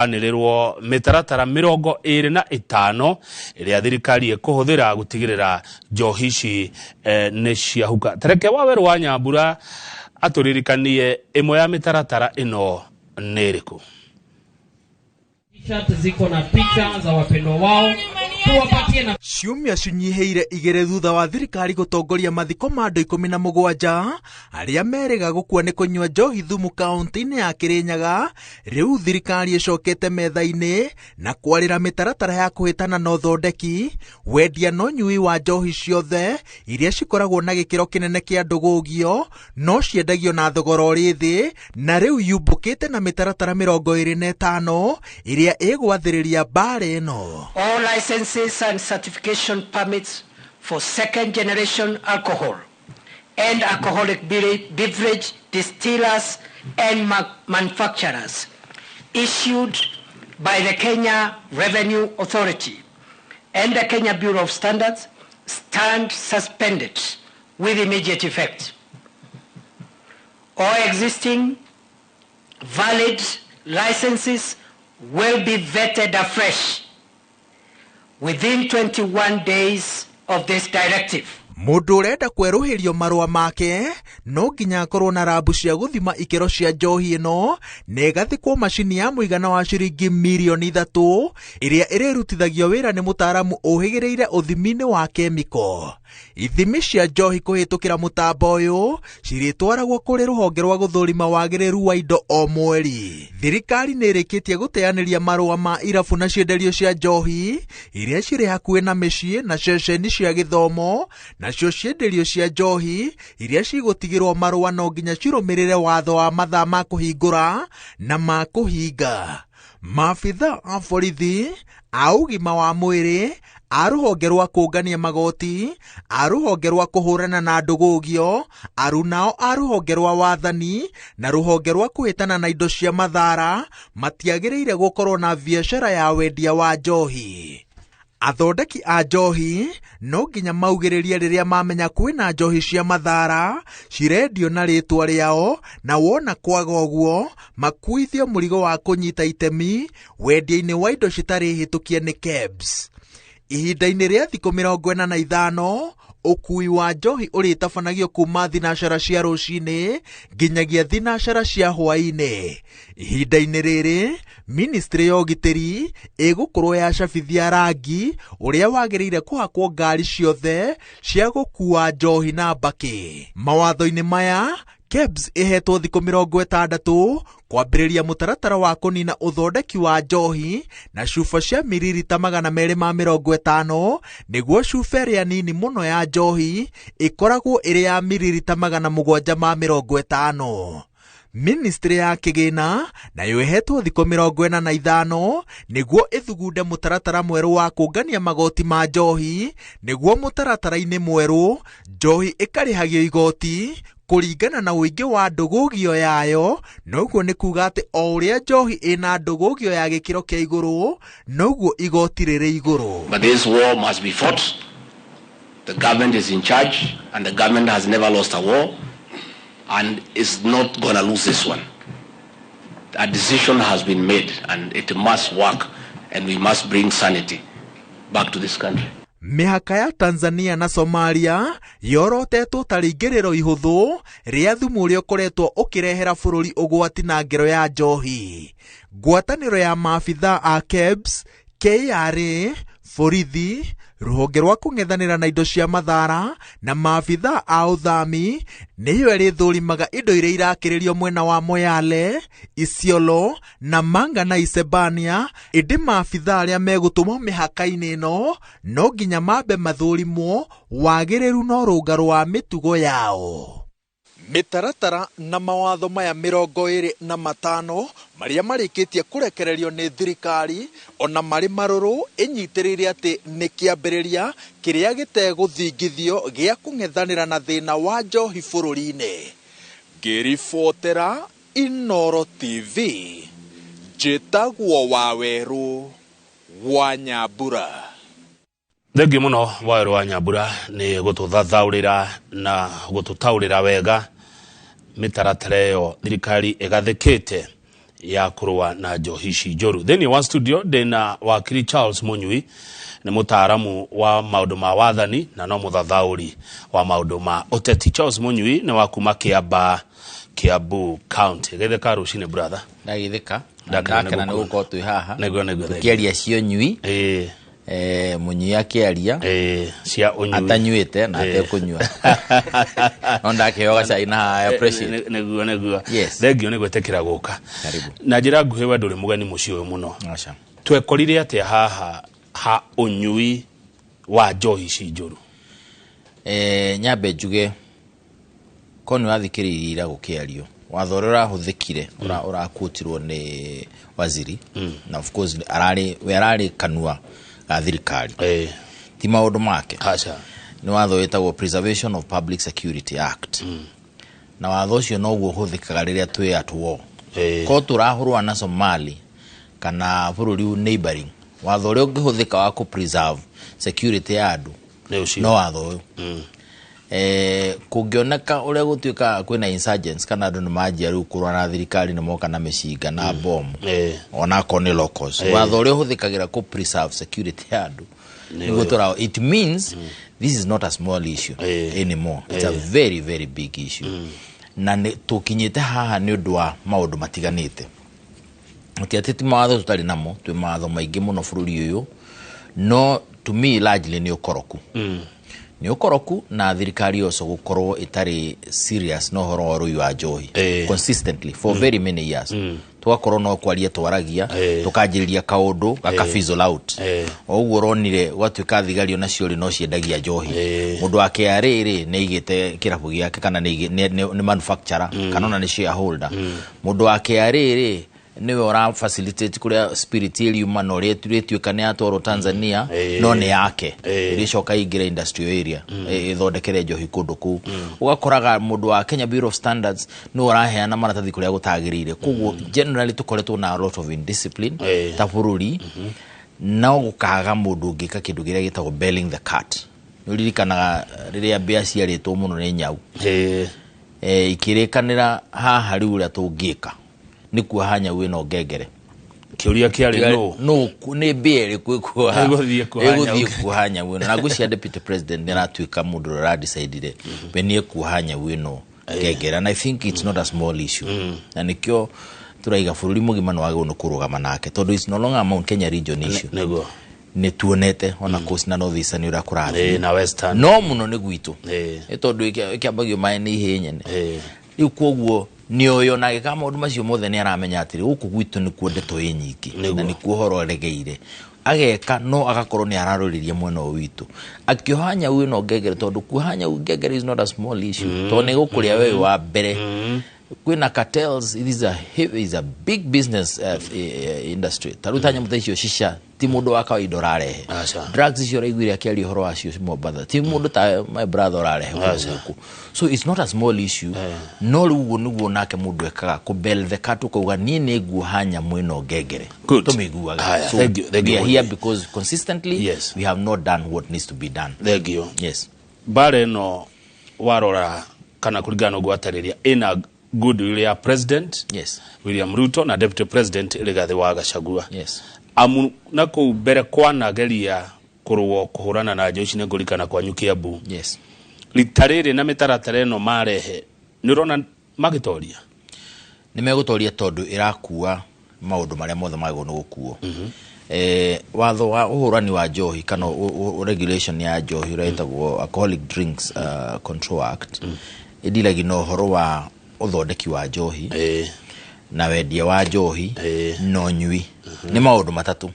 anĩrĩrwo mĩtaratara 25 ĩrĩa thirikari ĩkũhũthĩra gũtigĩrĩra njohi ici nĩ ciahuka. Tereke Waweru wa Nyambura atũririkanie ĩmwe ya mĩtaratara ĩno nĩ ĩrĩkũ. Ziko na picha za wapendwa wao tuwapatie na ciumia cinyiheire igere thutha wa thirikari gutongoria mathiko ma andũ 17 arĩa merĩga gũkua nĩ kũnyua njohi thumu kaunti-inĩ ya Kirinyaga. Rĩu thirikari ĩcokete metha-inĩ na kwarĩra mĩtaratara ya kũhĩtana na ũthondeki, wendia na ũnyui wa njohi ciothe iria cikoragwo na gĩkĩro kĩnene kĩa ndũgũgio no ciendagio na thogora ũrĩ thĩ, na rĩu yumbũkĩte na mĩtaratara 25 ĩrĩa ĩgwathĩrĩria Mbaara ĩno. All licenses and certification permits for second generation alcohol and alcoholic beverage distillers and manufacturers issued by the Kenya Revenue Authority and the Kenya Bureau of Standards stand suspended with immediate effect. All existing valid licenses will be vetted afresh within 21 days of this directive. Mũndũ ũrenda kwerũhĩrio marũa make no nginya akorwo na rabu cia gũthima ikĩro cia njohi ĩno na ĩgathikwo macini ya mũigana wa ciringi mirioni 3 ĩrĩa ĩrĩrutithagio wĩra nĩ mũtaaramu ũhĩgĩrĩire ũthimi-inĩ wa kemiko. Ithimi cia njohi kũhĩtũkĩra mũtambo ũyũ cirĩtwaragwo kũrĩ rũhonge rwa gũthũrima wagĩrĩru wa indo o mweri. Thirikari nĩ ĩrĩkĩtie gũteanĩria marũa ma irabu na cienderio cia njohi iria cirĩ hakuhĩ na mĩciĩ na ceceni cia gĩthomo, nacio cienderio cia njohi iria cigũtigĩrwo marũa no nginya cirũmĩrĩre watho wa mathaa ma kũhingũra na ma kũhinga. Maabitha a borithi, a ũgima wa mwĩrĩ, a rũhonge rwa kũngania magoti, a rũhonge rwa kũhũrana na ndũgũgio, arunao a rũhonge rwa wathani na rũhonge rwa kũhĩtana na indo cia mathara matiagĩrĩire gũkorwo na biacara ya wendia wa njohi. Athondeki a njohi no nginya maugĩrĩrie rĩrĩa mamenya kwĩna njohi cia mathara cirendio na rĩtwa rĩao, na wona kwaga ũguo makuithio mũrigo wa kũnyita itemi wendia-inĩ wa indo citarĩ hĩtũkie nĩ KEBS. Ihinda-inĩ rĩa thikũ 45 ũkui wa njohi ũrĩtabanagio kuma thinacara cia rũcinĩ nginyagia thinacara cia hwaĩ-inĩ. Ihinda-inĩ rĩrĩ ministry ya ũgitĩri ĩgũkorwo yacabithia rangi ũrĩa wagĩrĩire kũhakwo ngari ciothe cia gũkua njohi na mbakĩ. Mawatho-inĩ maya KEBS ĩhetwo thikũ 60 kwambĩrĩria mũtaratara wa kũnina ũthondeki wa njohi na cuba cia miririta 250 nĩguo cuba ĩrĩa nini mũno ya njohi ĩkoragwo ĩrĩ ya miririta 750. Ministry ya kĩgĩna nayo ĩhetwo thikũ 45 nĩguo ĩthugunde mũtaratara mwerũ wa kũngania magoti ma njohi, nĩguo mũtaratara-inĩ mwerũ njohi ĩkarĩhagio igoti kũringana na ũingĩ wa ndũgũgio yayo, noguo nĩ kuga atĩ o ũrĩa njohi ĩna ndũgũgio ya gĩkĩro kĩa igũrũ noguo igoti rĩrĩ igũrũ. But this war must be fought. The government is in charge and the government has never lost a war and is not going to lose this one. A decision has been made and it must work and we must bring sanity back to this country. Mĩhaka ya Tanzania na Somalia yorotetwo ta rĩingĩrĩro ihũthũ rĩa thumu ũrĩa ũkoretwo ũkĩrehera bũrũri ũgwati na ngero ya njohi. Ngwatanĩro ya maabitha a KEBS, KRA, borithi, rũhonge rwa kũng'ethanĩra na indo cia mathara na maabitha a ũthami nĩyo ĩrĩthũrimaga indo iria irakĩrĩrio mwena wa Moyale, Isiolo na Manga na Isebania. Ĩndĩ maabitha arĩa megũtũmwo mĩhaka-inĩ ĩno no nginya mambe mathũrimwo wagĩrĩru na ũrũngarũ wa mĩtugo yao. Mĩtaratara na mawatho maya 25 marĩa marĩkĩtie kũrekererio nĩ thirikari ona marĩ marũrũ ĩnyitĩrĩire atĩ nĩ kĩambĩrĩria kĩrĩa gĩtegũthingithio gĩa kũng'ethanĩra na thĩna wa njohi bũrũri-inĩ. Ngĩribotera Inooro TV, njĩtagwo Waweru wa Nyambura. Thengi mũno Waweru wa Nyambura nĩ gũtũthathaũrĩra na gũtũtaũrĩra wega mĩtaratara ĩyo thirikari ĩgathĩkĩte ya kurwa na njohi njoru. Theni wa studio ndena wakiri Charles Munyui ni mutaaramu wa maundu ma wathani na no muthathauri wa maundu ma uteti. Charles Munyui ni wa kuma Kiambu County. Getheka rucine brother. Ndagithika. Ndakana ni guko twi haha. Nego. Kiaria cio nyui. Munyui akiaria. Cia unyui. Atanyuite na atekunyua. Onda keoga cai na appreciate. Nego. Yes. Thengio ni gwetekira guka. Karibu. Na njira nguhe we nduri mugeni muci uyu muno. Acha. Twekorire atia haha unyui wa njohi njoru. Nyambe njuge koni wathikiriria gukiario wathorera huthikire urakutirwo ni waziri na of course arari kanua ga thirikari ti maundu make acha ni watho wetagwo Preservation of Public Security Act na watho ucio noguo huthikaga riria twi at war ko turahurwa na Somali kana bururi neighboring watho uria ungihuthika wa ku preserve security ya andu no watho uyu kugioneka uria gutuika kwina insurgents kana andu nimajia riu kurwa na thirikari ni moka na mishinga na bomb ona kone locals watho uria huthikagira ku preserve security ya andu nigutura it means this is not a small issue anymore. It's a very very big issue na tukinyite haha ni undu wa maundu matiganite utiatiti mawatho tutari namo twi mawatho maingi muno bururi uyu no to me largely ni ukoroku ni ukoroku na thirikari yoso gukorwo itari serious no horo rui wa njohi consistently for very many years tugakorwo no kwaria twaragia tukanjiriria kaundu gakafizzle out oguo ronire gwatuika thigario nacio ri no ciendagia njohi mundu wake ariri ni igite kirabu giake kana ni manufacturer kana ona ni shareholder mundu wake ariri niwe ora facilitate kuria spiritual man oretweka ni atoro Tanzania no ni yake irishoka igira industrial area ithondekere njohi kundu ku ugakoraga mundu wa Kenya Bureau of Standards no oraheana maratathi kuria gutagirire kuguo generally tukoretwo na a lot of indiscipline ta bururi na gukaga mundu ngika kindu giria gitagwo belling the cat uririkanaga riria bia ciaritwo muno ni nyau ikirikanira haha riu ria tungika ni kuhanya wino ngengere kiuria kiari no ni biere kwikuha eguthie kuhanya wino na gucia deputy president ni ratuika mundu ra decided benie kuhanya wino ngengere and I think it's not a small issue na nikyo turaiga bururi mugima no wage no kurugama nake tondu it's no longer Mount Kenya region issue nego ni tuonete ona coast na north eastern ura kurathi na western no muno ni gwitu tondu ikiambagio mai ni hinyene riu koguo ni oyo na gika maundu macio mothe ni aramenya atiri guku gwitu ni kuondeto nyingi na ni kuhoro regeire ageka no agakorwo ni araroriria mwena witu akiohanya wino ngegere tondu kuhanya ngegere is not a small issue to ni gukuria wewe wa mbere kwina cartels it is a big business industry tarutanya mutaicio shisha ti mundu wa kawaida urarehe drugs icio raiguire akiari horo acio Mombasa ti mundu ta my brother urarehe so it's not a small issue no rugo nugo nake mundu ekaga ku bell the cat kuga ni guhanya mwino ngegere tumiguaga so we are here because consistently we have not done what needs to be done. Thank you. Yes bare no warora kana kurigana gwatariria ina good William President William Ruto na Deputy President Rigathi wa Gachagua amu nako bere kwana geria kurwo kuhurana na njohi ne ngurikana kwa Kiambu litarire na mitaratara no marehe nirona magitoria nimegutoria tondu irakuwa maundu maria mothe mago no gukuo watho wa uhurani wa njohi kana regulation ya njohi retagwo Alcoholic Drinks Control Act idilagi no horo wa uthondeki wa njohi na wendia wa njohi no nyui ni maundu matatu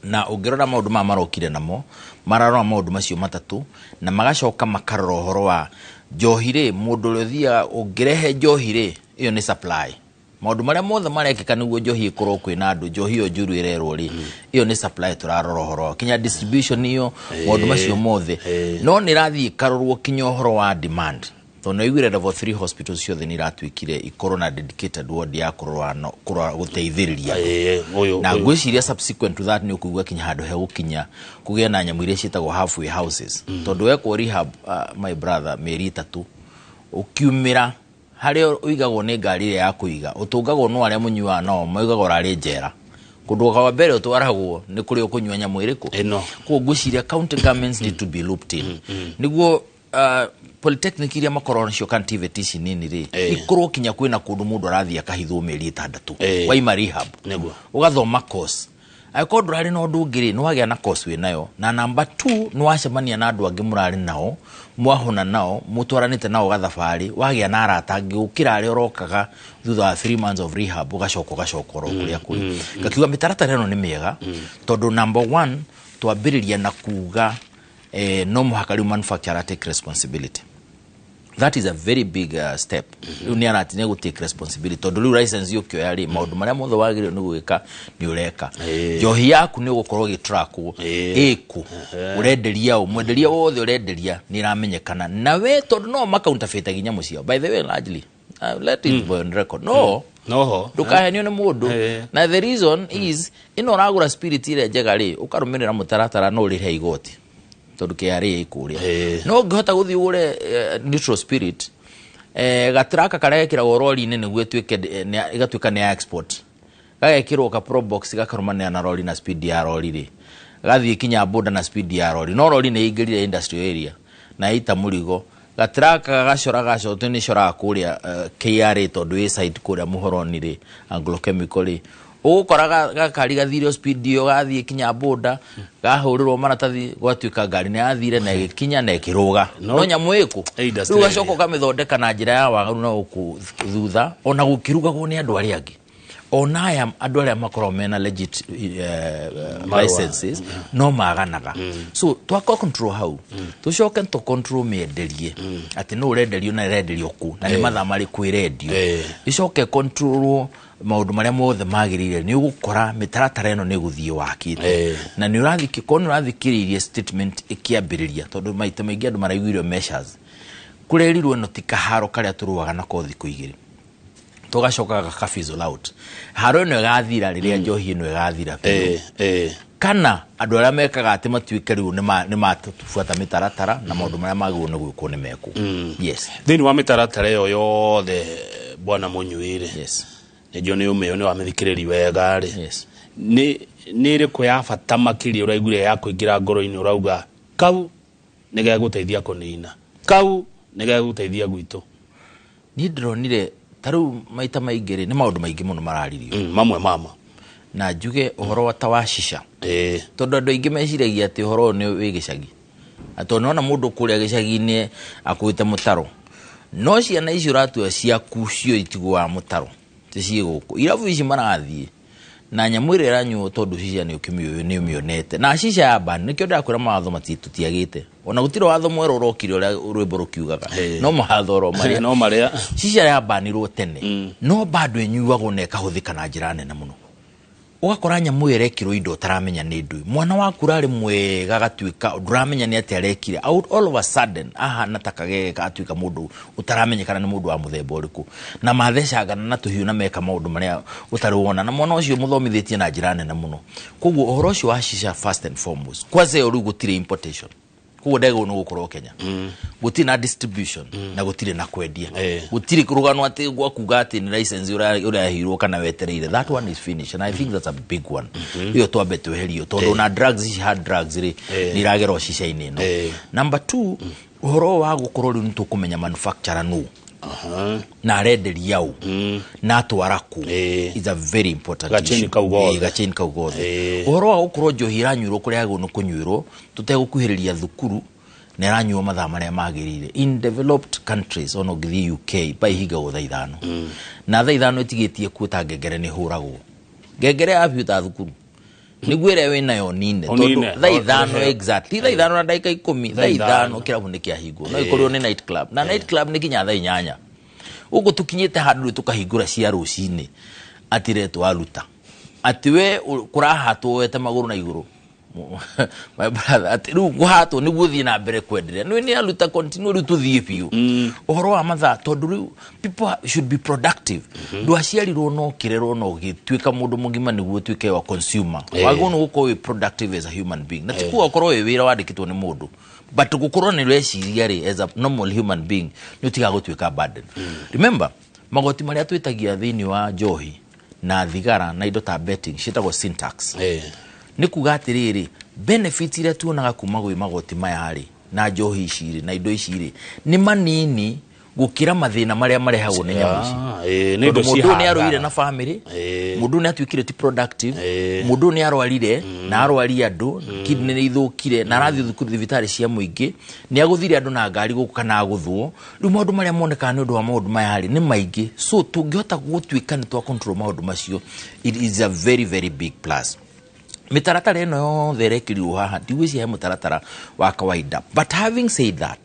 na ungirora maundu ma marokire namo mararora maundu macio matatu na magacoka makarora horo wa njohi ri mundu rithia ungirehe njohi ri iyo ni supply maundu maria mothe marekeka niguo njohi ikorwo kwina andu njohi yo njuru irerwo ri iyo ni supply turarora horo kinya distribution iyo maundu macio mothe no ni rathi karorwo kinya horo wa demand tono igwire level 3 hospitals ciothe ni ratwikire ikorwo na dedicated ward ya kurwa guteithiriria na gwiciria subsequent to that ni ukugwa kinya handu he gukinya kugia na nyamu iria cietagwo halfway houses tondu weko rehab my brother meri 3 ukiumira hari uigagwo ni ngari ya kuiga utungagwo no aria munyua no moigagwo rari njera kundu kwa mbere utwaragwo ni kuri ukunywa nyamu iriku ko guciria county governments need to be looped in niguo polytechnic iria makorwo cio cantivity ici nini ri ikorwo kinya kwina kundu mundu arathia akahithwo meri 6 waima rehab ugathoma course aiko ndurari no ndungiri no wagia na course we nayo na number 2 no wacemania na andu angi murari nao mwahona nao mutwaranite nao gathabari wagia na arata angi ukira ari orokaga thutha wa 3 months of rehab ugacokoro kuria kuri gakiuga mitaratara ino ni miega tondu number 1 twambiriria na kuga no muhakari manufacturer take responsibility. That is a very big step. Ni aratinye go take responsibility. Tondu license yo kyo yari maundu maria mothe wagire ni gwika ni ureka. Njohi yaku ni gukorwo gitrackwo eku urenderia umwenderia wothe urenderia ni ramenyekana na we tondu no macounterfeit ginya mucio. By the way largely let it be on record. No dukahenio ni mundu na the reason is ino ragura spirit ile njega ri ukarumirira mutaratara no rihe igoti tondu kiari ikuria no ngihota guthi ure neutral spirit gatraka karekira gorori nene gwetwike igatuika ni export gagekirwo ka pro box gakarumania na rori na speed ya rori ri gathi kinya boda na speed ya rori no rori ni ingirire industrial area na ita murigo gatraka gacora ni cora kuria KRA tondu we side kuria muhoroni ri Anglo Chemical ri ukoraga gakari gathire speed yo gathie kinya boda gahurirwo maratathi gwatuika ngari ne athire na gikinya na kiruga no nyamu iku ruga coko kamithondeka na njira ya wagaru na ukuthutha ona gukirugagwo ni andu ari angi ona aya andu aria makoro mena legit licenses no maganaga so twako control how tucoke to control menderie ati no urenderio na renderio ku na ni matha mari kwirendio icoke control maundu maria mothe magirire ni ugukora mitaratara eno ni guthie wakite na ni urathikiririe statement ikiambiriria tondu maita maingi andu maraiguirio measures kurerirwo no tikaharo karia turuaga na kothi kuigiri tugacoka gakafizzle out haro eno gathira riria njohi eno gathira kana andu aria mekaga ati matuike riu ni matufuata mitaratara na maundu maria magirwo ni gwikwo ni meku yes thini wa mitaratara yo yothe bwana Munyuire yes ndio ni umeyo ni wamithikiriri wega ri ni ri ko ya fata makiri uraigure ya kuingira ngoro-ini urauga kau nige guteithia kunina kau nige guteithia gwitu ni ndronire taru maita maingiri ni maundu maingi muno mararirio mamwe mama na njuge uhoro wa tawashisha tondu andu aingi meciragia ati uhoro ni wi gicagi atonona mundu kuria gicagi-ini akuite mutaro no ciana icio ratua ciaku cio itigwa mutaro ticie guku iravu ici marathie na nyamwire ranyu tondu cicia ni ukimio ni umionete na cicia ya ban nikio ndakwira mawatho matitutiagite ona gutiro watho mwero urokire uria rwimbo rukiugaga no mahatho ro maria no maria cicia ya banirwo tene no bado enyuagwo na ikahuthika na njira nene muno ugakora nyamwire ekirwo indo taramenya ni ndu mwana waku rari mwega gatuika nduramenya ni ati arekire all of a sudden natakage gatuika mundu utaramenyekana ni mundu wa muthemba uriku na mathecagana na tuhiu na meka maundu maria utaruona na mwana ucio muthomithitie na njira nene muno koguo uhoro ucio wa shisha first and foremost kwaze uri gutire importation kuo ndego no gukorwo Kenya gutire na distribution na gutire na kwendia gutire kurugano ati gwakuga ati ni license ura hiro kana wetereire that one is finished and I think that's a big one iyo twambe tweherio tondu na drugs hard drugs ri ni ragero shisha-ini no number 2 uhoro wa gukorwo ri nitukumenya manufacturer no na renderia u na twaraku is a very important gacheni kaugothe uhoro wa gukorwo njohi ranyuirwo kuria go no kunyuirwo tutegukuhiriria thukuru na ranyuo mathaa maria magirire in developed countries ono githi UK by higa go thaithano na thaithano itigitie kuta ngengere ni huragwo ngengere abiuta thukuru nigwire we nayo nine tondu thaithano exactly thaithano na ndaika 10 thaithano kirabu ni kia hingo no ikorwo ni night club na night club ni kinya thaa 8 ugo tukinyite handu tukahingura cia rucini atire twaruta ati we kurahatwo wete maguru na iguru my brother ati ru guhato ni guthi na mbere kwenderea ni aluta continue ru tuthie piu ohoro wa matha tondu people should be productive ndu aciarirwo no kirero no gitwika mundu mugima niguo twike wa consumer wagono guko productive as a human being na tikuwa korwo wira wandikitwo ni mundu but gukorwo ni reciria ri as a normal human being ni tiga gutwika burden remember magoti maria twitagia thini wa njohi na thigara na indo ta betting shitagwo syntax ni kuga atiriri benefit ile tuonaga kuma gwi magoti maya hari na njohi iciri na indo iciri ni manini gukira mathina maria marehagwo ni nyamu ici ni ndo mundu ni aroire na family mundu ni atwikire ti productive mundu ni arwarire na arwari andu kidney ni ithukire na arathi thukuru thibitari cia muingi ni aguthire andu na ngari guka na guthwo ri maundu maria moneka ni undu wa maundu maya hari ni maingi so tungihota gutwika ni twa control maundu macio it is a very very big plus mitaratara eno yothe rekiriwo haha ndigwiciria he mutaratara wa kawaida but having said that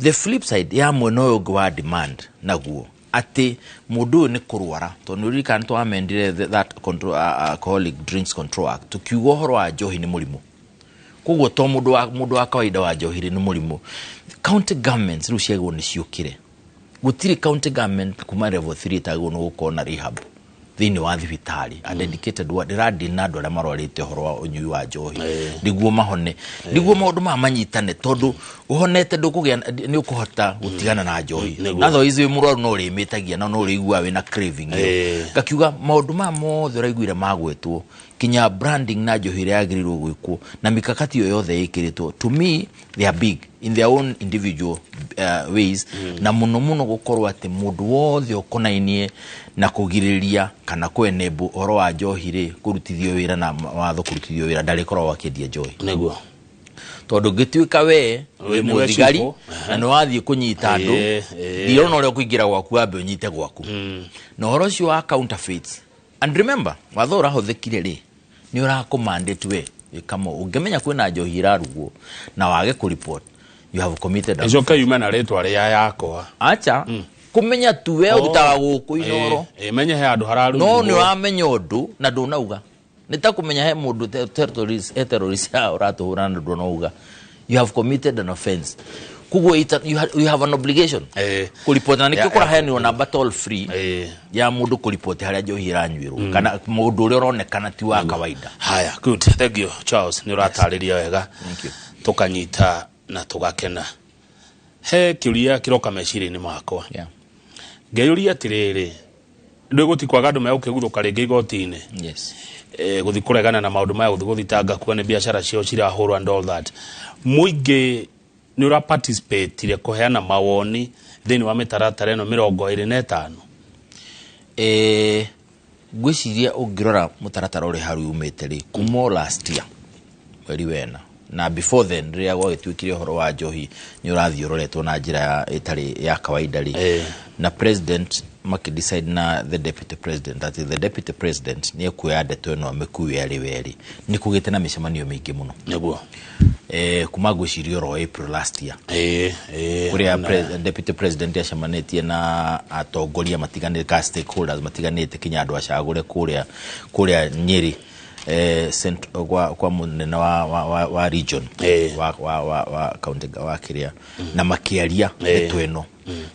the flip side ya mweno wa demand naguo ati mundu ni kurwara to nuri kan to amendire that control alcoholic drinks control act tukiugo horo wa njohi ni murimu kugo to mundu wa kawaida wa njohi ni murimu county governments ru ciego ni ciukire gutiri county government kuma level 3 tago no gukona rehab thini wa thibitari a dedicated wa diradi na ndora marwarite horo wa unyui wa njohi niguo mahone niguo maundu manyitane tondu uhonete ndukugia ni ukuhota gutigana na njohi na tho izi murwaru no rimitagia no rigua we na craving gakiuga maundu mothe raiguire magwetwo kinya branding na njohi yagirirwo gwikwo na mikakati yo yothe ikiritwo to me they are big in their own individual ways na muno gukorwa ati mundu wothe ukonainie na kugiriria kana kwenebu horo wa njohi ri kurutithio wira na watho kurutithio wira ndari korwa wakendia njohi niguo tondu gitwika we muthigari na no wathie kunyita andu ndirona uri kuingira gwaku ambe unyite gwaku no horo cio wa counterfeits and remember watho urahuthikire ri ni urakomandate we kama ungemenya kwina njohi irarugo na wage ku report you have committed a icoka yumana retwa ria yakwa acha kumenya tu we utaga guku inoro menye he andu hararu no ni wamenya undu na ndunauga nitakumenya he mundu terrorist uratuhura na ndunauga you have committed an offense kugo you have an obligation kuripoti na nikikora he ni number toll free ya mundu kuripoti haria njohi iranyuirwo kana mundu uri uronekana ti wa kawaida haya good thank you Charles ni uratariria wega thank you tukanyita na tugakena he kiuria kiroka meciri-ini makwa ngeyuria tiriri ndu gutikwaga andu megukiguruka ringi igoti-ini guthi kuregana na maundu maya guthi guthitanga kuga ni biashara cio cirahurwa and all that muingi ni ura participate ile kuheana mawoni thini wa mitaratara eno 25 gwiciria ungirora mutaratara uri haru umete ri kumo last year weri wena na before then ria gwagitwikire horo wa njohi ni urathio roretwo na njira itari ya kawaida ri na president decide na the deputy president that the deputy president ni ekuya ndeto eno amekuwi ari weri ni kugite na micemanio mingi muno niguo kuma gwicirio ro April last year kuria deputy president yacemanĩtie na atongoria matiganĩte ka stakeholders matiganĩte kinya andu acagure kuria Nyeri kwa munene wa region wa county wa Kiria na makiaria ndeto eno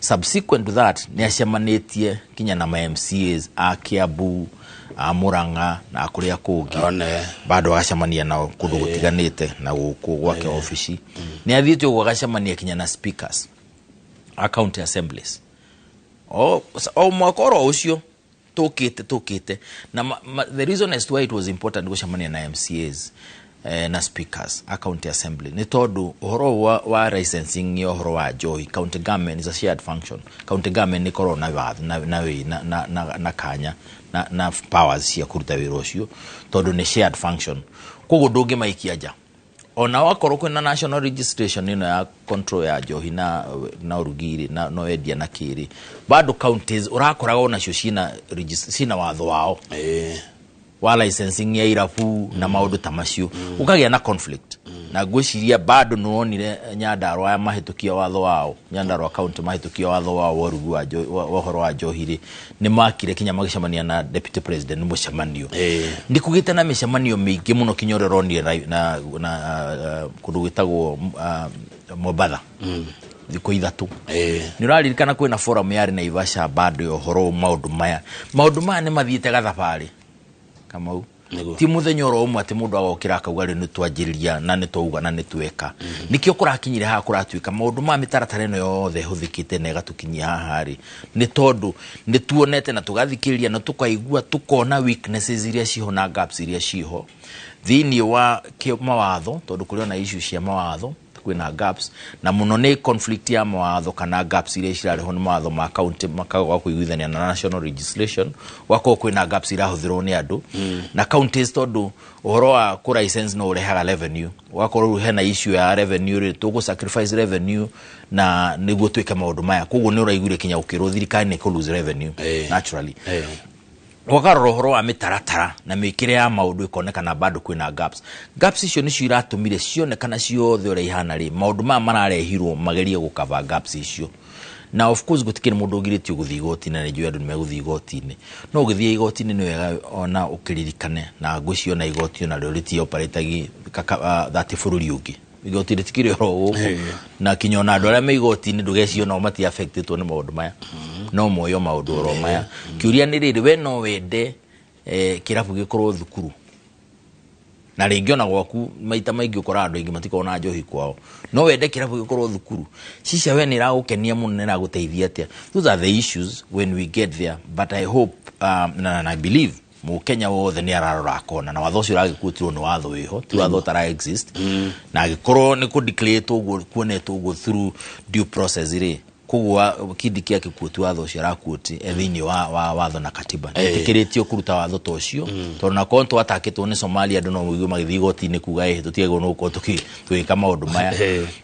subsequent to that ni acemanĩtie kinya na MCAs a Kiambu a Muranga na kuria kungi bado acamania na kundu gutiganite na guku gwake office ni athiite gwa gacamania kinya na speakers a county assemblies o mwakoro ucio tukite na the reason as to why it was important gacamania na MCAs na speakers a county assembly ni tondu uhoro wa licensing yo uhoro wa njohi county government is a shared function county government ni corona vath na kanya na powers cia kuruta wira ucio tondu ni shared function kugo ndungi maikia ja ona wakorwo kwina national registration ino ya control ya njohi na urugiri na no edia na kiri bado counties urakoraga ona cio cina watho wao wa licensing ya irabu na maundu ta macio ukagia na conflict na gwiciria bado nuonire Nyandarua ya mahitukia watho wao Nyandarua county mahitukia watho wao warugu wa horo wa njohi ni makire kinya magicamania na deputy president mucemanio ndikugite na micemanio mingi muno kinyorero ni na kundu gitagwo Mbaara thiko ithatu ni uraririkana kwina forum yari na Ivasha bado yo horo maundu maya ni mathiite gathabari Kamau ti muthenya oro umwe ati mundu agokira akauga ri nitwanjiriria na nitwauga na nitweka nikio kurakinyire ha kuratuika maundu ma mitaratara ino yothe huthikite na gatukinyia haha ri ni tondu nituonete na tugathikiriria na tukaigua tukona weaknesses iria ciho na gaps iria ciho thini wa mawatho tondu kuri ona issue cia mawatho kwina gaps na muno ni conflict ya mawatho kana gaps iria cirariho ni mawatho ma county makaga kuiguithania na national legislation wako kwina gaps irahuthirwo ni andu na counties tondu uhoro wa ku license no urehaga revenue wako hena issue ya revenue ri tugu sacrifice revenue na niguo twike maundu maya koguo ni uraigure kinya ukiro thirikari ni ku lose revenue naturally wakaroro horo wa mitaratara na mikire ya maundu ikonekana bado kwina gaps icio ni ciratumire cionekana ciothe ore ihana ri maundu ma mararehirwo magerie gukava gaps icio na of course gutikire mundu ugiriti guthii igoti-ini na njui andu nimeguthii igoti-ini no githii igoti-ini ni wega ona ukiririkane na ngwicio na igoti na rio riti operatagi that bururi ungi igoti ritikire ro guku na kinyona andu aria me igoti-ini ndugecio no mati affected ni maundu maya no moyo maundu oro maya kiuria ni riri we no wende kirabu gikorwo thukuru na ringi ona gwaku maita maingi ukora andu ingi matikona njohi kwao no wende kirabu gikorwo thukuru cicia we ni ragukenia muno ni raguteithia atia those are the issues when we get there but I hope and I believe mu Kenya wothe ni ararora akona na watho cio ragikutirwo ni watho wiho ti watho tara exist na gikorwo ni ku declare to kuonetwo go through due process ri kugwa kindi kia kikutu watho cio rakuti ethini wa watho na katiba itikiritio kuruta watho tocio tondu na konto atakitwo ni Somalia andu no muigwe magithi igoti-ini kuga tutiego no ko twika maundu maya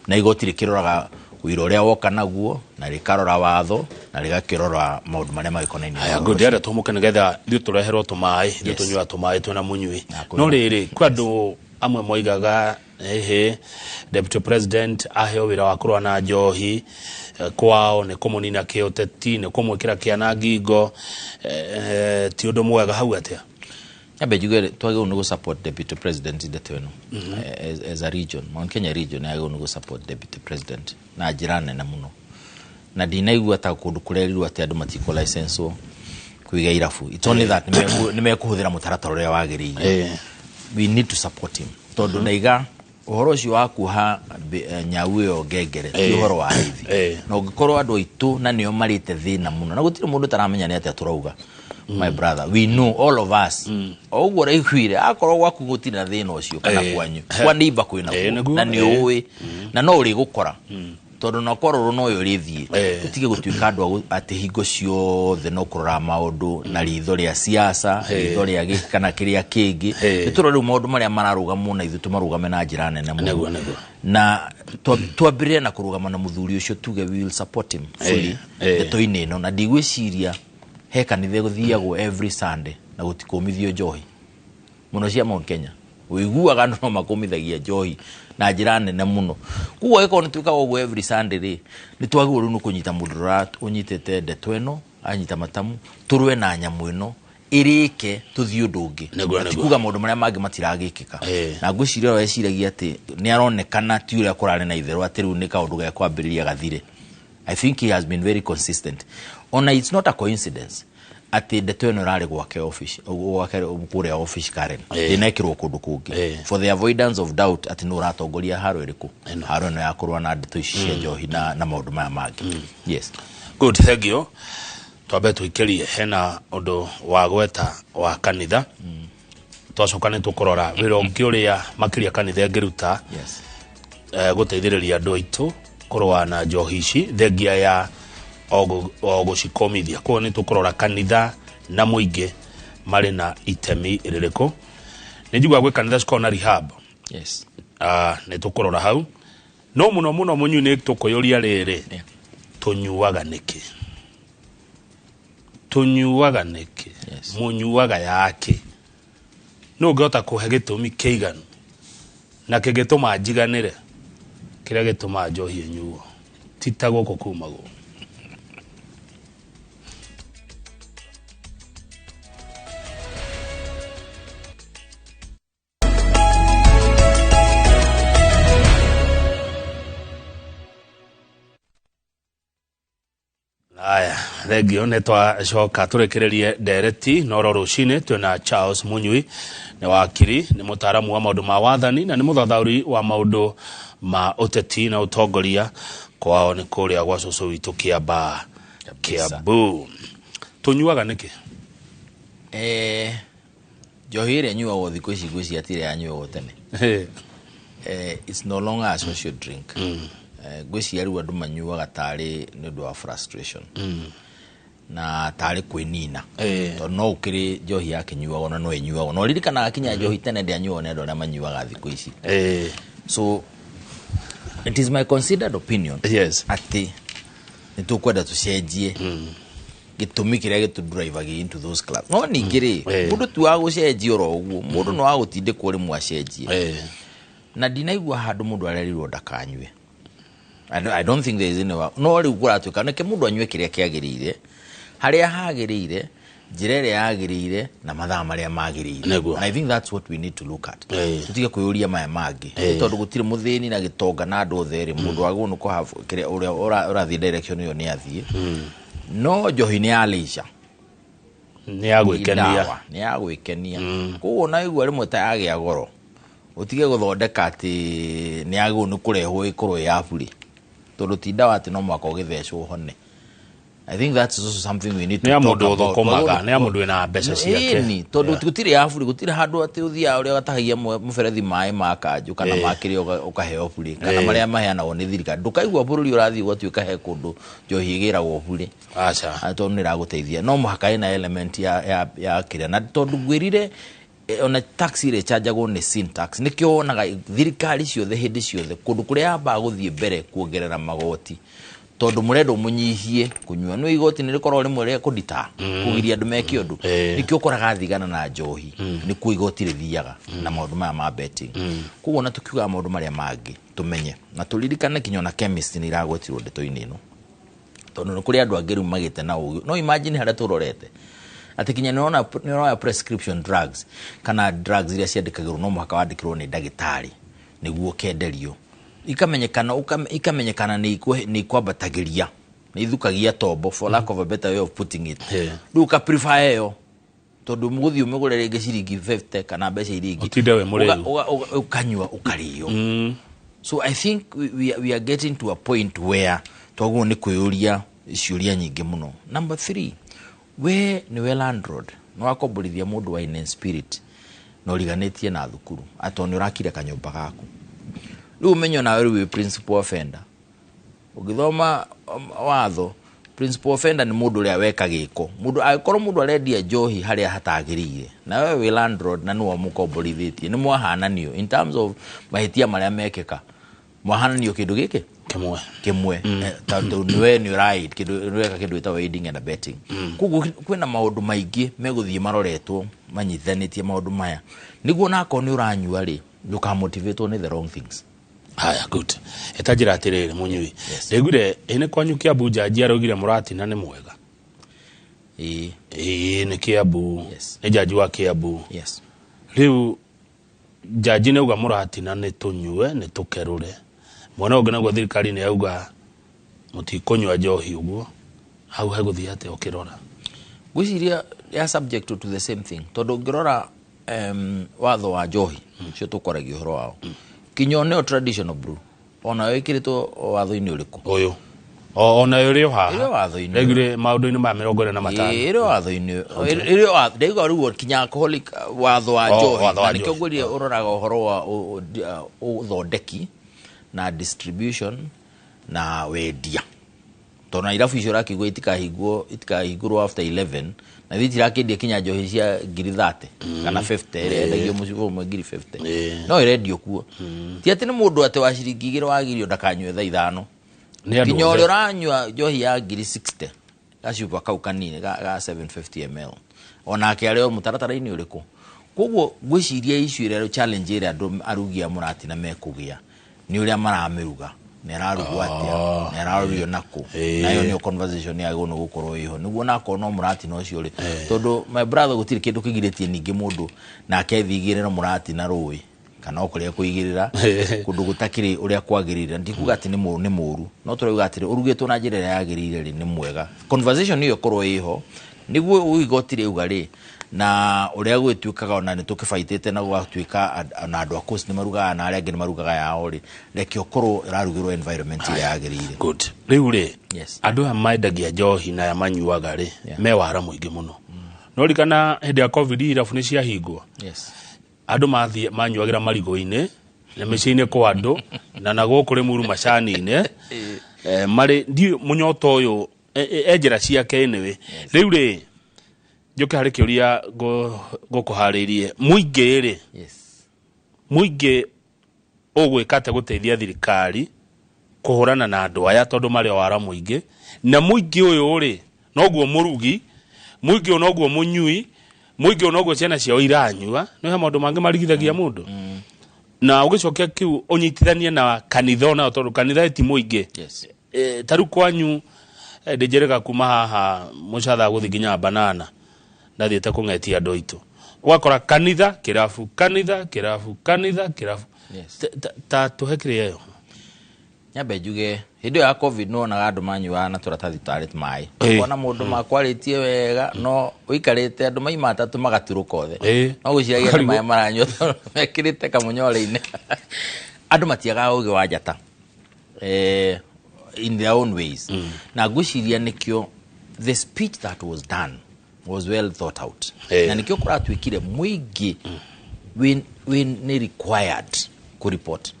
na igoti rikiroraga wira uria woka naguo na rikarora watho na rigakirora maundu maria magikonainie aya good ya tumuke nigetha thiu tureherwo tumai thiu tunywa tumai twina munywi no riri kwandu amwe moigaga deputy president aheo wira wa kurwa na njohi kwao ni kumunina kioteti ni kumwikira kiana ngingo ti undu mwega hau atia abe jugere twageo no support deputy president in the tweno as a region Mount Kenya region ageo no support deputy president na jirane na muno na dinaigua ta kundu kurerirwa ati andu matiko license kuiga irafu it's only that nimekuhuthira mutaratara uria wagiriire we need to support him tondu naiga uhoro ucio wakuha nyau yo ngengere ti uhoro wa hivi no gikorwo andu itu na nio marite thina muno na gutire mundu taramenya ni atia turauga my brother we know all of us ogwo rekwire akorwo gwaku gutire na thina ucio kana kwanyu kwa niba kwina na ni uwi na no uri gukora tondu no kororo no yo rithie utige gutuika andu ati hingo ciothe no kurora maundu na ritho ria siasa ritho ria gikana kiria kingi niturori maundu maria mararugamwo na ithu tumarugame na njira nene muno na twambire na kurugama na muthuri ucio tuge we will support him fully etoine no na ndigwiciria he kanithe guthiagwo every Sunday na gutikomithio njohi muno cia Mount Kenya uiguaga andu no makomithagia njohi na njira nene muno kugo eko ni twika ogwo every Sunday ri ni twagwo ru no kunyita mudura unyitete ndeto eno anyita matamu turwe na nyamu eno irike tuthio ndungi atikuga maundu maria mangi matiragikika na ngwiciria weciragia ati ni aronekana ti uria kurare na itheru ati ru ni kaundu ga kwambiriria gathire I think he has been very consistent ona it's not a coincidence ati ndeto eno rari gwake office gwake mukure office Karen inekirwo kundu kungi for the avoidance of doubt ati no ratongoria haro iriku haro no yakurwa na ndeto ici cia njohi na maundu maya mangi yes good thank you twabe tuikerie hena undu wa gweta wa kanitha twacokane tukurora wira ungiuria makiria kanitha ngiruta guteithiriria andu aitu kurwa na njohi ici thengia ya ogucikomithia ko ni tukurora kanitha na muingi mari na itemi ririko ni njugwa gwe kanitha cikona rehab ni tukurora hau no muno munyu ni tukuyoria riri tunyuaga niki munyuaga yake no ngota kuhe gitumi keiganu na kigituma njiganire kiria gituma njohi enyuo titago kokumago Aya, thegio nä twacoka tå rekererie ndereti noro rũcinĩ twĩna Charles Munyui nĩ wakiri nĩ mũtaaramu wa maũndũ ma wathani na nĩ mũthathaũri wa maũndũ ma ũteti na ũtongoria kwao nĩ kũrĩa gwa cũcũ witũ Kĩamba Kĩambu tũnyuaga nĩkĩ njohi ĩrĩa nyuagwo thikũ ici ngwĩciria atĩ ĩrĩa yanyuagwo tene it's no longer a social drink ngwĩciria rĩu andũ manyuaga tarĩ nĩ ũndũ wa frustration na tarĩ kwĩnina tondũ no ũkĩrĩ njohi yakĩnyuagwo na no ĩnyuagwo no ririkanaga kinya njohi tene ndĩanyuagwo nĩ andũ arĩa manyuaga thikũ ici so it is my considered opinion atĩ nĩ tũkwenda tũcenjie gĩtũmi kĩrĩa gĩtũdrivagia into those clubs no ningĩ rĩ mũndũ tu wa gũcenjia oro ũguo mũndũ no wa gũtindĩkwo rĩmwe acenjie na ndinaigua handũ mũndũ arerirwo ndakanyue I don't think there is any no riu kũratuĩka nĩke mũndũ anyue kĩrĩa kĩagĩrĩire harĩa hagĩrĩire njĩra ĩrĩa yagĩrĩire na mathaa marĩa magĩrĩire I think that's what we need to look at tutige kwĩyũria maya mangĩ tondũ gũtirĩ mũthĩni na gĩtonga na andũ othe rĩ mũndũ wagwo nĩ kũha kĩrĩa ũrĩa ũrathiĩ direction ĩyo nĩ athiĩ no njohi nĩ ya leisure nĩ ya gwĩkenia koguo na igua rĩmwe ta yagĩa goro ũtige gũthondeka atĩ nĩ yagwo nĩ kũrehwo ĩkorwo ya buri tondũ tinda atĩ no mwaka ũgĩthecwo hone I think that's also something we need to talk about. Nĩ ya mũndũ ena mbeca ciake tondũ gũtirĩ ya buri gũtirĩ handũ atĩ ũthiaga ũrĩa gatahagia mũberethi maĩ ma kanjũ kana makĩrĩa ũkaheo buri kana marĩa maheanagwo nĩ thirikari ndũkaigua bũrũri ũrathiĩ ũgatuĩka he kũndũ njohi ĩgĩragwo buri tondũ nĩ ĩragũteithia no mũhaka ĩna element ya kĩrĩa na tondũ ngwĩrire ona tax ĩrĩa ĩcanjagwo nĩ sin tax nĩkĩo wonaga thirikari ciothe hĩndĩ ciothe kũndũ kũrĩa yambaga gũthiĩ mbere kuongerera magoti tondũ mũrenda mũnyihie kunyua no igoti nĩ rĩkorwo rĩmwe rĩa kũndita kũgiria andũ meke ũndũ nĩkĩo ũkoraga thigana na njohi nĩkuo igoti rĩthiaga na maũndũ maya ma betting koguo na tũkiuga maũndũ marĩa mangĩ tũmenye na tũririkane kinya na chemist nĩ iragwetirwo ndeto-inĩ ĩno tondũ nĩ kũrĩ andũ angĩ rĩu magĩte na ũgĩ no imagine harĩa tũrorete atĩ kinya nĩona prescription drugs kana drugs iria ciandĩkagĩrwo no mũhaka wandĩkĩrwo nĩ ndagĩtarĩ nĩguo kenderio ikamenyekana nĩ ikwambatagĩria nĩ ithukagia tombo for lack of a better way of putting it rĩu ka prefer ĩyo tondũ mũgũthiĩ ũmĩgũre rĩngĩ ciringi 50 kana mbeca iria ingĩ ũkanyua ũkarĩo so I think we are getting to a point where twagwo nĩ kwĩyũria ciũria nyingĩ mũno number 3 we nĩwe landlord no akomborithia mũndũ wa in spirit no riganĩtie na thukuru atĩ nĩ ũrakire kanyũmba gaku rĩu ũmenyo nawe rĩu principal offender ũgĩthoma watho principal offender nĩ mũndũ ũrĩa weka gĩko mũndũ angĩkorwo mũndũ arendia njohi harĩa hatagĩrĩire na wewe wĩ landlord na nĩwe mũkomborithĩtie nĩ mwahananio in terms of mahĩtia marĩa mekĩka mwahananio kĩndũ gĩkĩ kĩmwe tondũ nĩwe nĩ ũraid kĩndũ weka kĩndũ gĩtagwo aiding and abetting koguo kwĩna maũndũ maingĩ megũthiĩ maroretwo manyitithanĩtie maũndũ maya nĩguo nako nĩ ũranyua rĩ ndũkamotivatwo nĩ the wrong things haya good etajira atirĩrĩ Munyui ndĩgure ĩnĩ kwanyu Kĩambu jaji araugire mũratina nĩ mwega nĩ Kĩambu nĩ jaji wa Kĩambu rĩu jaji nĩ auga mũratina nĩ tũnyue nĩ tũkerũre mwana ũngĩ naguo thirikari nĩ auga mũtikũnyua njohi ũguo hau hegũthiĩ atĩ ũkĩrora gwĩciria ya subject to the same thing tondũ ngĩrora watho wa njohi cio tũkoragio ũhoro wao kinyo neo traditional brew ona wĩkĩrĩtwo watho-inĩ ũrĩkũ ũyũ ona ũrĩ haha regire maũndũ-inĩ ma 45 ĩrĩ watho-inĩ ndĩgwa rĩu kinya alcoholic watho wa njohi na nĩkĩo ngwĩrire ũroraga ũhoro wa ũthondeki na distribution na wendia tona irabu icio rakĩgwo itikahingũrwo after 11 na thithi rakĩendia kinya njohi cia 30 kana 50 endagio mũcibo mwe 50 no irendio kuo ti atĩ nĩ mũndũ atĩ wa ciringi 2 wagirio ndakanyue thaa 5 kinya ũrĩa ũranyua njohi ya 60 gacuba kau kanini ga 750 ml onake arĩo mũtaratara-inĩ ũrĩkũ koguo gwiciria issue ire challenge ire andu arugia murati na mekugia ni uria maramiruga nerarugu atia nerarurio nako nayo ni conversation ya gono gukorwo iho niguo nako no murati no cio ri tondu my brother gutiri kindu kigiretie ningi mundu na akethigire no murati na rui kana okuria kuigirira kundu gutakiri uria kwagirira ndikuga ati ni muru no turauga ati urugitwo na njira yagirire ri ni mwega conversation iyo korwo iho niguo uigotire ugari na uria gwituikaga ona nitukifaitite na gwatuika na andu akos ni marugaga na aria ngeni marugaga yao ri reke okorwo irarugirwo environment ya agirire good riu ri yes andu amaidagia njohi na yamanyuaga ri me wara muingi muno no rikana hindi ya covid irafu ni cia hingwa yes andu mathie manyuagira marigo-ini na micini kwa andu na nago kuri muru macani-ini mari ndi munyoto uyu enjera ciake enewe riu ri njoke hari kiuria gukuharirie muingi ri yes muingi ugwikate guteithia thirikari kuhurana na andu aya tondu mari wara muingi na muingi uyu ri noguo murugi muingi noguo munyui muingi noguo ciana ciao iranyua no he maundu mangi marigithagia mundu na ugicokia kiu unyitithanie na kanitha na tondu kanitha ti muingi yes taru kwanyu ndejerega kuma haha mucatha guthi nginya banana ndathiete kungetia andu aitu ugakora kanitha kirafu yes ta tuhekire yo nyabe juge hindo ya covid no na andu manyua na turatathi tarit mai ona mundu makwaritie wega no uikarite andu mai matatu magaturuka othe no guciagia mai maranyua mekirite kamunyore-ine andu matiaga uge wa njata in their own ways na guciria nikio the speech that was done was well thought out na nikio kuratwikire muingi when ni required ku report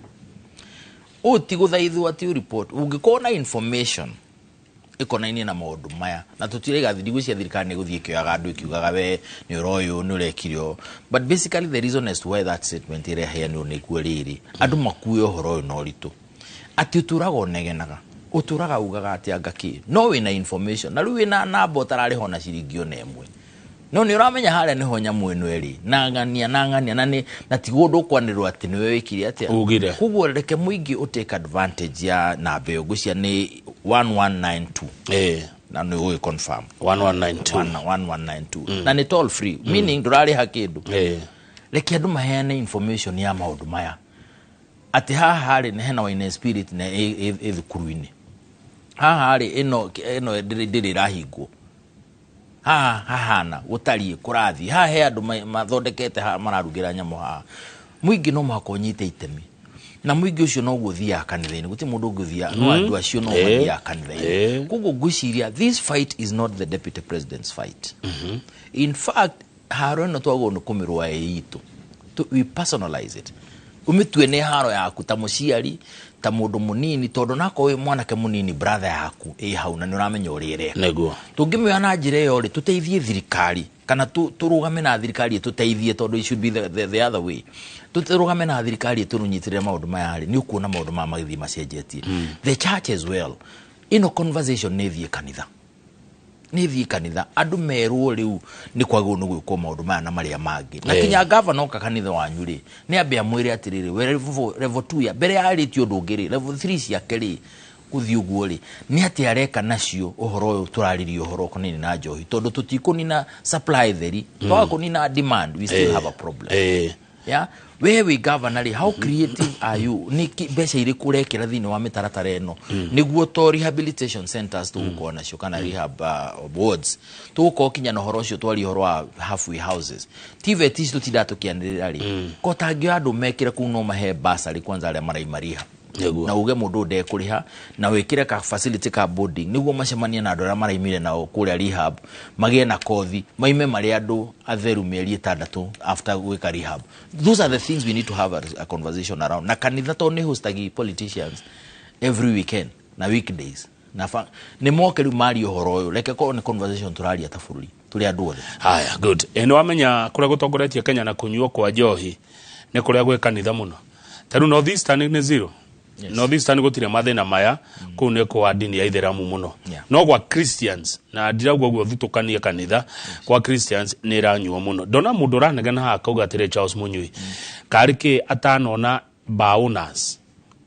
uti guthaithwa ti report ungikona information ikonaini na maundu maya na tutirega thidigu cia thirikari ni guthie kioyaga andu ikiugaga we ni royo ni urekirio but basically the reason as to why that statement ire here ni kueriri andu makuye horo no ritu ati uturaga negenaga uturaga ugaga ati angaki no wina information na riu wina namba tarari hona ciringi ona emwe no ni uramenya haria niho nyamu eno eri na ngania na ni na tigundu kwanirwo ati niwe wikiri atia ugire kuguo reke muingi utake advantage ya namba yo gucia ni 1192 na ni we confirm 1192 na ni toll free meaning durari hakindu reke andu mahene information ya maundu maya ati haha hari ni hena wine spirit na ethukuru-ini haha hari eno ndiri rahingwo hahana gutari kurathi ha he andu mathondekete mararugira nyamo ha muingi no makonyite itemi na muingi ucio no guthia kanitha-ini guti mundu guthia no andu acio no guthia kanitha-ini kugo guciria this fight is not the deputy president's fight in fact haro no twago no kumirwa yitu we personalize it umitwe ne haro yaku ta muciari ta mundu munini tondu nako we mwanake munini brother yaku hau na ni uramenya urire neguo tungimya na njire yo ri tuteithie thirikari kana turugame na thirikari tuteithie tondu it should be the other way turugame na thirikari turunyitire maundu maya ri ni ukuona maundu ma magithi macenjetie the church as well ino conversation ne thie kanitha andu merwo riu ni kwagwo no gwiko maundu maya na maria mangi na kinya governor ka kanitha wanyu ri ni ambia mwire atiriri we level 2 ya bere ari ti undu ngiri level 3 cia keri kuthi uguo ri ni ati areka nacio uhoro uyu turaririo uhoro konini na njohi tondu tutikunina supply theri twakunina demand we still have a problem yeah we governor how creative are you niki besha iri kurekera thini wa mitaratara eno niguo to rehabilitation centers tuguko nacio kana rehab wards tuguko kinya no horo cio twari horo wa halfway houses TVET icio tidatu kianirira ri ko tangio andu mekire ku no mahe basari kwanza aria maraimariha na uge mundu de kuriha na wekire ka facility ka boarding niguo macemania na andu aria maraimire nao kuria rehab magie na kothi maime mari andu atheru mieri 6 after gwika rehab. Those are the things we need to have a conversation around na kanitha to ni hostagi politicians every weekend na weekdays na ni mokeru mari uhoro uyu reke ko ni conversation turari atafururi turi andu othe. Haya good eno amenya kuria gutongoretie Kenya na kunyuo kwa njohi ni kuria gwe kanitha muno taru North Eastern ni zero Northeastern gutire mathina maya kune kwa dini ya Itheramu muno no kwa Christians na ndiragwo gwo thutukania kanitha kwa Christians ni ranyuo muno ndona mundu ranegana ha kauga tire Charles Munyui karike atanona Baunas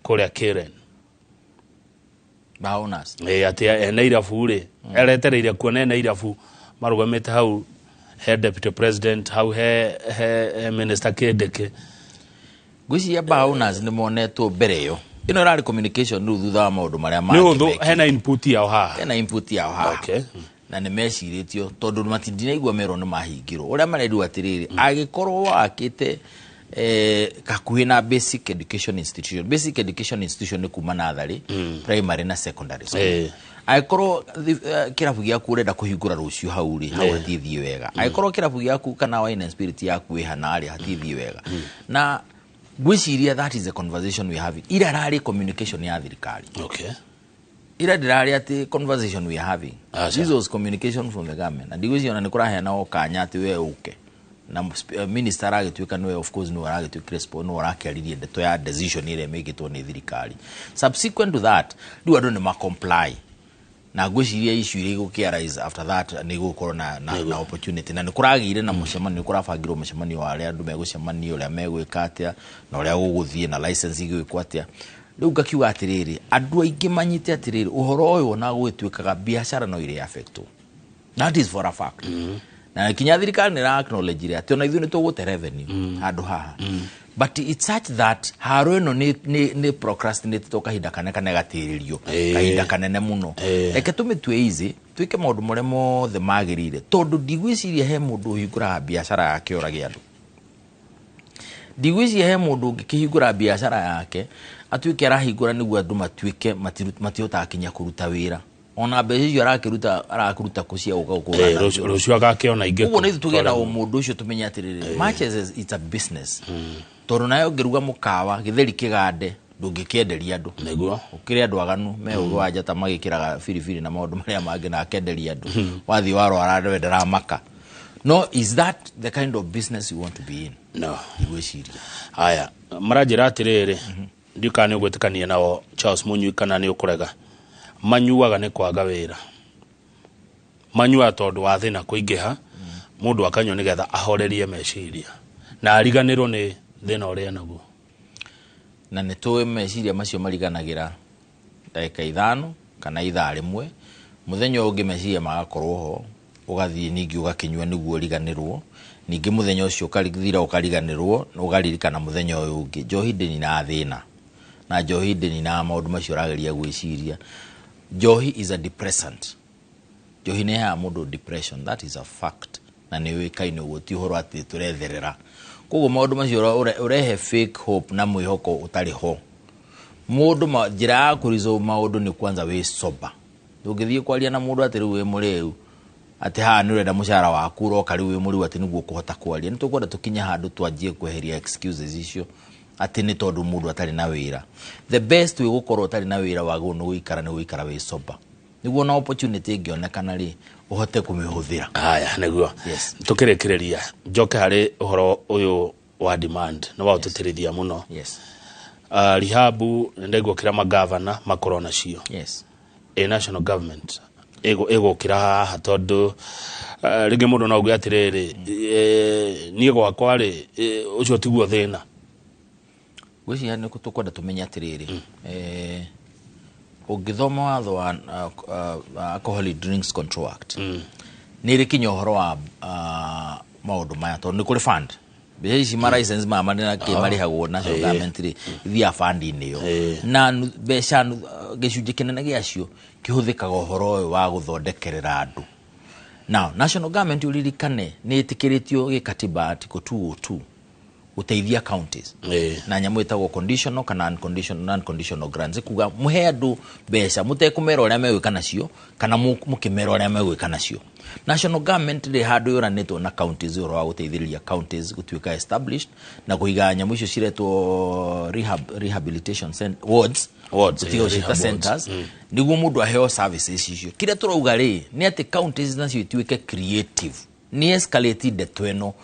kuria Karen Baunas atia ena irabu ri eretereire kuona ena irabu marugamete hau he deputy president hau he minister Kindiki gwisi ya Baunas ni monetwo mbere yo ino rari communication nu thutha wa maundu maria ma no hena input yao ha okay na ne meciritio tondu matindina igwa mero no mahingiro uria maredu atiriri agikorwo akite kakuhi na basic education institution ni kuma nathari primary na secondary aikorwo kirabu giaku urenda kuhingura rucio hau ri hau hatithie wega aikorwo kirabu giaku kana wine spirit yaku ihana ari hatithie wega na gwiciria that is the conversation we have ira rari communication ya thirikari ira dirari ati conversation we are having this was communication from the government and gwiciona ni kurahena okanya ati we uke na minister agituika no of course no agituika response no arakaririe ndeto ya decision ile megitwo ni thirikari subsequent to that do ado ni ma comply na gwiciria issue ile gukiarise after that ni gukorwo na opportunity na nikuragire na mucemanio kurabangirwo mucemanio wa aria andu megucemanio uria megwika atia na uria guguthie na license igwikwa atia riu ngakiuga atiriri andu aingi manyite atiriri uhoro uyu na gwituikaga biashara no ile affect that is for a fact na kinya thirikari ni acknowledge ire ati ona ithu ni tugute revenue handu haha but it's such that haro ino ni procrastinate to kahinda kanene gatiririo kahinda kanene muno reke tumitwe easy twike maundu more mothe magirire tondu ndigwiciria he mundu hingura biashara yake orage andu ndigwiciria he mundu ngikihingura biashara yake atuike arahingura niguo andu matuike matiota akinya kuruta wira ona bejo arakiruta kucia ukakura rucio agakiona inge ugo ni tugenda o mundu ucio tumenya atiriri much as it's a business toru nayo ngiruga mukawa githeri kigande ndungikenderia andu niguo ukire andu aganu me urwaja ta magikiraga firifiri na maundu maria mangi na akenderia andu wathi waro arande wendera maka no is that the kind of business you want to be in no igwiciria haya marajira atiriri ndikane gwetikania nao Charles Munyui kana ni ukurega manyuaga ne kwaga wira manyua tondu wa thina kuingiha mundu akanywa nigetha ahorerie meciria na ariganirwo ni thina uria naguo na ne to meciria macio mariganagira ndagika 5 kana ithaa rimwe muthenya ungi meciria magakorwo ho ugathie ningi ugakinywa niguo riganirwo ningi muthenya ucio ukarigithira ukariganirwo ugaririkana muthenya uyu ungi njohi ndini na thina na njohi ndini na maundu macio rageria gwiciria njohi is a depressant njohi ne ha mundu depression that is a fact na ni wikaine uti horo ati turetherera koguo maundu macio urehe fake hope na mwihoko utari ho mundu njira kurizo maundu ni kwanza we soba ndungithie kwaria na mundu ati riu muriu ati ha ni urenda mushara waku roka riu muriu ati niguo kuhota kwaria nitukwenda tukinya handu twanjie kweheria excuses icio ati ni tondu mundu atari na wira the best we gukorwo atari na wira wagu no guikara ni guikara we soba niguo na opportunity ingionekana ri uhote kumihuthira haya niguo tukirekereria njoke hari uhoro uyu wa demand no wa tutirithia muno rihabu ndego kira magavana makorona cio national government ego kira haha tondu ringi mundu no gwi atiriri nie gwakwa ri ucio tiguo thina gwiciria ni tukwenda tumenya atiriri ugithoma watho wa Alcoholic Drinks Control Act ni rikinya uhoro wa maundu maya tondu ni kuri fund beji ma license ma manena ke marihagwo national government ri thia fund inio na besha gicunje kinene giacio kihuthikaga uhoro wa guthondekerera andu now national government uririkane ni itikiritio gikatiba article 202 uteithia counties na nyamu etagwo conditional kana non-conditional grants kuga muhe andu besha mutekumera uria megwika nacio kana mukimera uria megwika nacio national government ri handu yoranetwo na counties ro wa guteithĩrĩria counties gutuika established na kuiga nyamu icio ciretwo rehabilitation wards centers niguo mundu aheo services icio kire turauga ri ni ati counties nacio ituike creative ni escalated tweno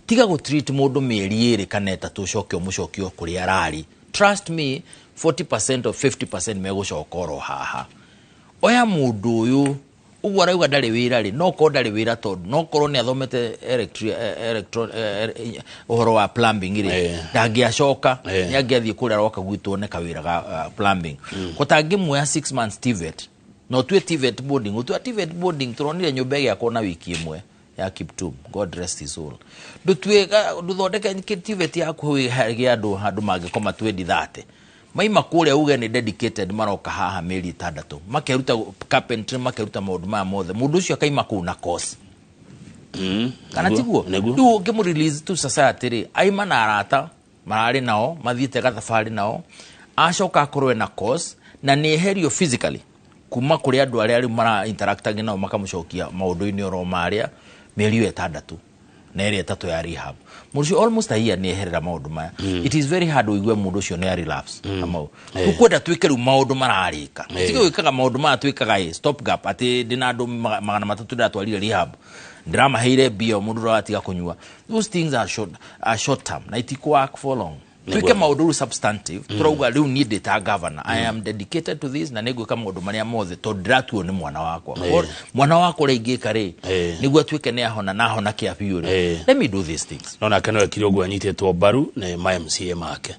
tiga go treat mundu mieri iri kana 3 mucokio kuri arari trust me 40% or 50% megũcokoro haha oya mũndũ ũyũ ũguo arauga ndarĩ wĩra rĩ no korwo ndarĩ wĩra tondũ no korwo nĩ athomete ũhoro wa plumbing rĩ ndangĩacoka nĩ angĩathiĩ kũrĩa aroka gwitũ one kawĩra ga plumbing gũtangĩmuoya 6 months TVET no tuwe TVET boarding ũtuwa TVET boarding tũronire nyũmba ĩgĩakwo na wiki ĩmwe ya Kiptum, God rest his soul. Nduthondeke TVET yaku gĩa andũ mangĩkoma 20-30 maima kũrĩa uge nĩ dedicated maroka haha mĩeri 6 makeruta carpentry makeruta maũndũ maya mothe mũndũ ũcio akaima kũu na course kana tiguo rĩu ũngĩmũ-release tu society rĩ aima na arata mararĩ nao mathiĩte gathabarĩ nao acoka akorwo na course na nĩ eherio physically kuma kũrĩ andũ arĩa rĩu mara interactagi nao makamũcokia maũndũ-inĩ oro marĩa mĩeri 6 na ĩrĩa 3 ya rehab mũndũ almost a year nĩ eherera maũndũ maya it is very hard ũigue mũndũ ũcio nĩ relapse amau tukwenda twĩke rĩu maũndũ mararĩka tige gwĩkaga maũndũ maya twĩkaga stop gap atĩ ndĩna andũ 300 ndatwarire rehab ndĩramaheire bio mũndũ ũratiga kũnyua those things are short term na it work for long twĩke maũndũ substantive turauga rĩu niĩ ndĩta governor I am dedicated to this na nĩgwĩka maũndũ marĩa mothe tondũ ndiratuo nĩ mwana wakwa mwana wakwa ũrĩa ingĩka rĩ nĩguo atuĩke nĩ ahona na ahona kĩa biũ rĩ let me do these things no nake no ekire ũguo anyitĩtwo mbaru nĩ MCA make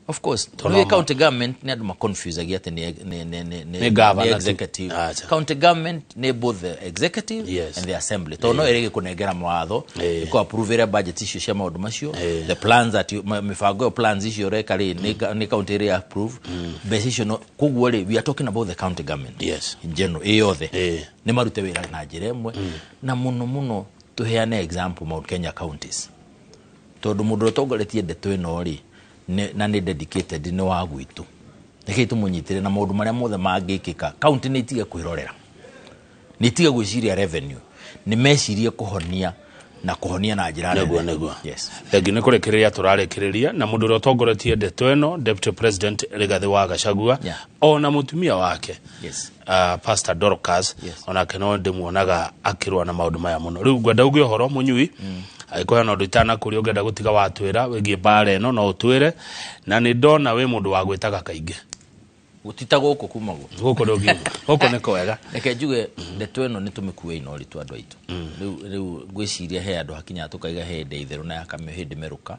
of course no county government nĩ andũ maconfusagia atĩ nĩ executive county government nĩ both the executive and the assembly tondũ no ĩrĩgĩ kũnengera mawatho ĩko approve budget icio cia maũndũ macio the plans that mibango yo plans icio reka rĩ nĩ county area approve mbeca icio no koguo rĩ we are talking about the county government in general yothe nĩ marute wĩra na njĩra ĩmwe na mũno tuheane example Mount Kenya counties tondũ mũndũ ũtongoretie ndeto ĩno rĩ na nĩ dedicated nĩ wa gwitũ nĩkĩ tũmũnyitire na maũndũ marĩa mothe mangĩkĩka county nĩ itige kwĩrorera nĩ itige gwĩciria revenue nĩ mecirie kũhonia na njĩra nĩguo yes thengĩ nĩ kũrekereria tũrarekereria na mũndũ ũrĩa ũtongoretie ndeto ĩno Deputy President Rigathi wa Gachagua ona mũtumia wake Pastor Dorcas onake no ndĩmuonaga akĩrũa na maũndũ maya mũno rĩu ngwenda uge ũhoro mũnyui agĩkoya na ũndũ itana kũrĩa ũngĩenda gũtiga watwĩra wĩgiĩ Mbaara ĩno no ũtwĩre na nĩ ndona wĩ mũndũ wa gwĩtaga kaingĩ gũtita gũkũ kuma gũkũ ndũngiuma gũkũ nĩ kwega reke njuge ndeto ĩno nĩ tũmĩkuue ino ritũ andũ aitũ rĩu ngwĩciria he andũ hakinya tũkaiga hĩndĩ itherũ na yakame hĩndĩ merũka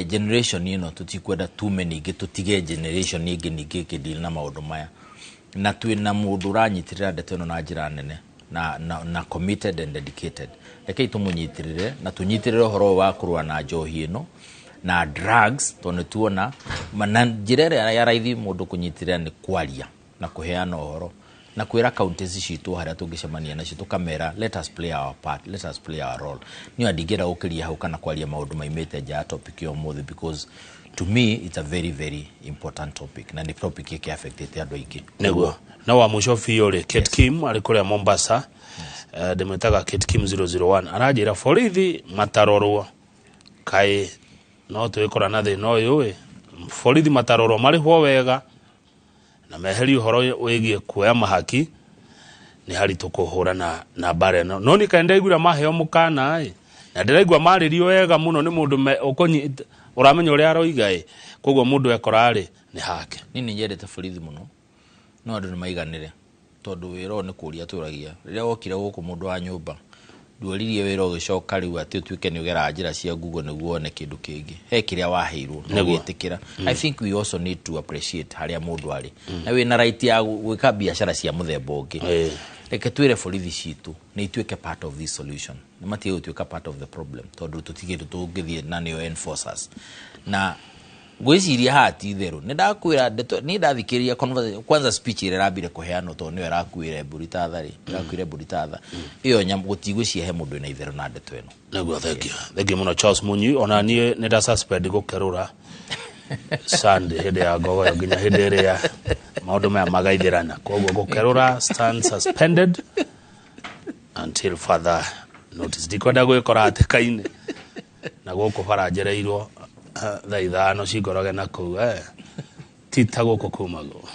generation ĩno tũtikwenda tume ningĩ tũtige generation ĩngĩ ningĩ ĩkĩdeal na maũndũ maya na twĩna mũndũ ũranyitirĩra ndeto ĩno na njĩra nene na committed and dedicated reke tũmũnyitirĩre na tũnyitirĩre ũhoro wa kũrũa na njohi ĩno na drugs tondũ tuona na njĩra ĩrĩa ya raithi mũndũ kũnyitirĩra nĩ kwaria na kũheana ũhoro na kwĩra counties citũ harĩa tũngĩcemania nacio tũkamera let us play our part let us play our role niĩ ndingĩra gũkĩria hau kana kwaria maũndũ maimĩte nja topic ya ũmũthĩ because to me it's a very very important topic na nĩ topic ĩkĩ affectĩte andũ aingĩ nĩguo na wa mũico biũ rĩ Kate Kim arĩ kũrĩa Mombasa ndĩmwĩtaga Kate Kim 001 aranjĩra borithi matarorwo kaĩ no twĩkora na thĩna ũyũ borithi matarorwo marĩhwo wega na meheri ũhoro wĩgiĩ kuoya mahaki nĩ haritũ kũhũrana na Mbaara ĩno no nĩ kaĩ ndaigua maheo mũkana na ndĩraigua marĩrio wega mũno nĩ mũndũ ũkonyita ũramenya ũrĩa aroiga koguo mũndũ ekora rĩ nĩ hake nĩ nyendete borithi mũno no andũ nĩ maiganĩre tondũ wĩra nĩ kũria tũragia rĩrĩa wokire gũkũ mũndũ wa nyũmba nduoririe wĩra ũgĩcoka rĩu atĩ ũtuĩke nĩ ũgera njĩra cia Google nĩguo one kĩndũ kĩngĩ he kĩrĩa waheirwo na gwĩtĩkĩra I think we also need to appreciate harĩa mũndũ arĩ na wĩna right ya gwĩka biacara cia mũthemba ũngĩ reke twĩre borithi citũ nĩ ituĩke part of this solution nĩ matige gũtuĩka part of the problem tondũ tũtigĩrĩ tũngĩthiĩ na nĩo enforcers na gwĩciria hati itherũ nĩ ndakwĩra nĩ ndathikĩria kwanza speech ĩrĩa rambire kũheana tondũ nĩyo ĩrakuire mburitatha ĩyo nyamũ gũtigwĩcia he mũndũ ĩna itherũ na ndeto ĩno nĩguo thengi mũno Charles Munyui ona niĩ nĩ nda suspend gũkerũra Sunday hĩndĩ ya ngogoyo nginya hĩndĩ ĩrĩa maũndũ maya magaithĩrana koguo gũkerũra stand suspended until further notice ndikwenda gwĩkora hatĩka-inĩ na gũkũ baranjereirwo thaa ithano cingoroge na kũu tita gũkũ kumagwo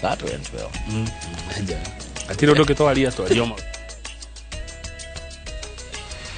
that went well atiri ũndũ ũngĩ twaria